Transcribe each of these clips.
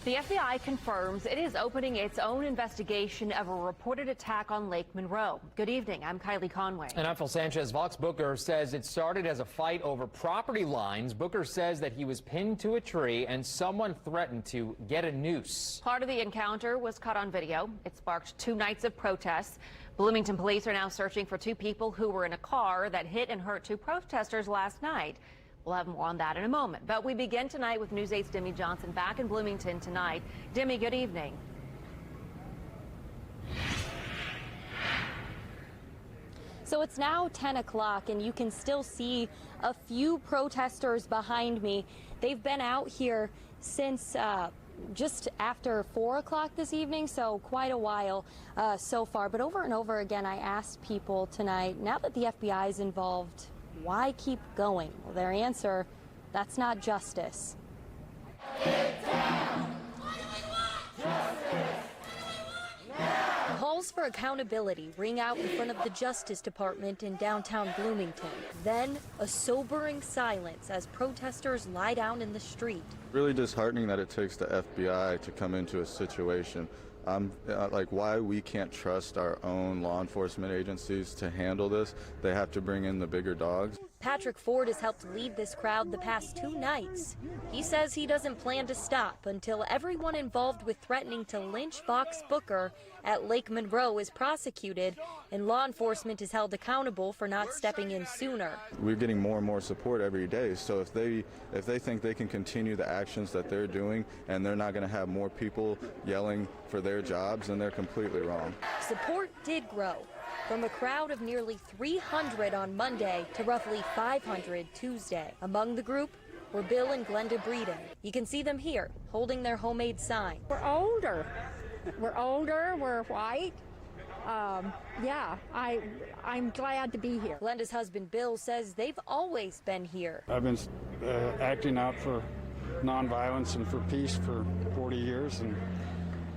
The FBI confirms it is opening its own investigation of a reported attack on Lake Monroe. Good evening. I'm Kylie Conway. And I'm Phil Sanchez. Vox Booker says it started as a fight over property lines. Booker says that he was pinned to a tree and someone threatened to get a noose. Part of the encounter was caught on video. It sparked 2 nights of protests. Bloomington police are now searching for 2 people who were in a car that hit and hurt 2 protesters last night. We'll have more on that in a moment. But we begin tonight with News 8's Demi Johnson back in Bloomington tonight. Demi, good evening. So it's now 10 o'clock and you can still see a few protesters behind me. They've been out here since just after 4 o'clock this evening, so quite a while so far. But over and over again, I asked people tonight, now that the FBI is involved, why keep going? Well, their answer, that's not justice. Get down! Justice! Now! Calls for accountability ring out in front of the Justice Department in downtown Bloomington. Then a sobering silence as protesters lie down in the street. Really disheartening that it takes the FBI to come into a situation. Like why we can't trust our own law enforcement agencies to handle this. They have to bring in the bigger dogs. Patrick Ford has helped lead this crowd the past 2 nights. He says he doesn't plan to stop until everyone involved with threatening to lynch Vox Booker at Lake Monroe is prosecuted and law enforcement is held accountable for not stepping in sooner. We're getting more and more support every day, so if they think they can continue the actions that they're doing and they're not going to have more people yelling for their jobs, then they're completely wrong. Support did grow, from a crowd of nearly 300 on Monday to roughly 500 Tuesday. Among the group were Bill and Glenda Breeden. You can see them here, holding their homemade sign. We're older, we're white. Yeah, I'm glad to be here. Glenda's husband Bill says they've always been here. I've been acting out for nonviolence and for peace for 40 years, and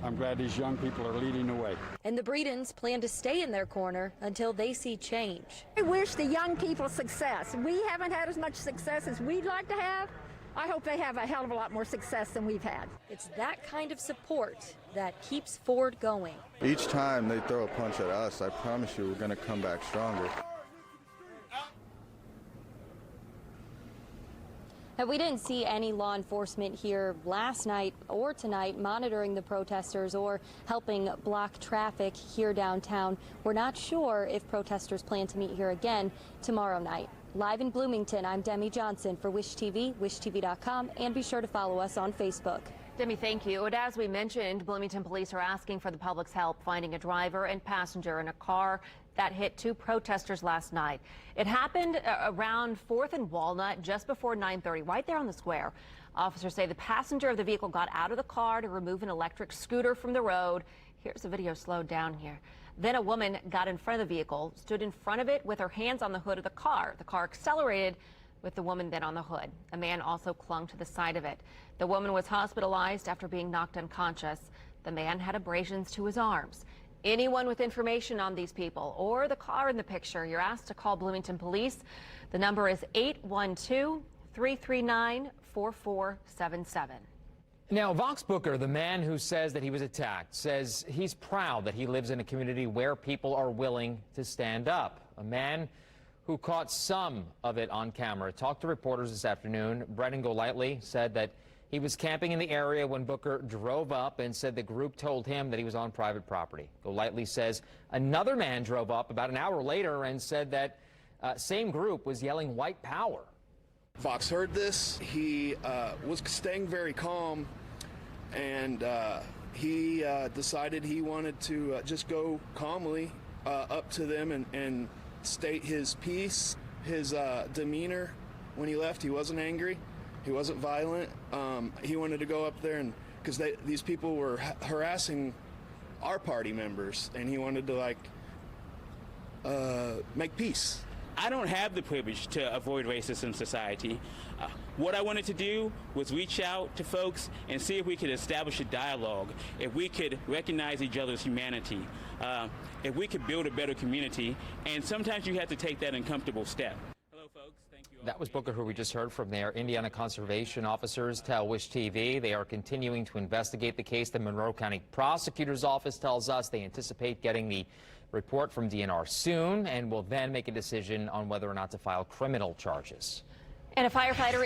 I'm glad these young people are leading the way. And the Breedens plan to stay in their corner until they see change. I wish the young people success. We haven't had as much success as we'd like to have. I hope they have a hell of a lot more success than we've had. It's that kind of support that keeps Ford going. Each time they throw a punch at us, I promise you we're going to come back stronger. Now, we didn't see any law enforcement here last night or tonight monitoring the protesters or helping block traffic here downtown. We're not sure if protesters plan to meet here again tomorrow night. Live in Bloomington, I'm Demi Johnson for Wish TV, wishtv.com, and be sure to follow us on Facebook. Demi, thank you. And as we mentioned, Bloomington police are asking for the public's help finding a driver and passenger in a car that hit 2 protesters last night. It happened around 4th and Walnut just before 9:30, right there on the square. Officers say the passenger of the vehicle got out of the car to remove an electric scooter from the road. Here's the video slowed down here. Then a woman got in front of the vehicle, stood in front of it with her hands on the hood of the car. The car accelerated with the woman then on the hood. A man also clung to the side of it. The woman was hospitalized after being knocked unconscious. The man had abrasions to his arms. Anyone with information on these people or the car in the picture, you're asked to call Bloomington Police. The number is 812-339-4477. Now, Vox Booker, the man who says that he was attacked, says he's proud that he lives in a community where people are willing to stand up. A man who caught some of it on camera talked to reporters this afternoon. Brendan Golightly said that he was camping in the area when Booker drove up and said the group told him that he was on private property. Golightly says another man drove up about an hour later and said that same group was yelling white power. Vox heard this. He was staying very calm, and he decided he wanted to just go calmly up to them and state his piece. His demeanor when he left, he wasn't angry. He wasn't violent. He wanted to go up there and because these people were harassing our party members, and he wanted to make peace. I don't have the privilege to avoid racism in society. What I wanted to do was reach out to folks and see if we could establish a dialogue, if we could recognize each other's humanity, if we could build a better community, and sometimes you have to take that uncomfortable step. Hello, folks. Thank you. That was Booker, who we just heard from there. Indiana conservation officers tell Wish TV they are continuing to investigate the case. The Monroe County Prosecutor's Office tells us they anticipate getting the report from DNR soon and will then make a decision on whether or not to file criminal charges. And a firefighter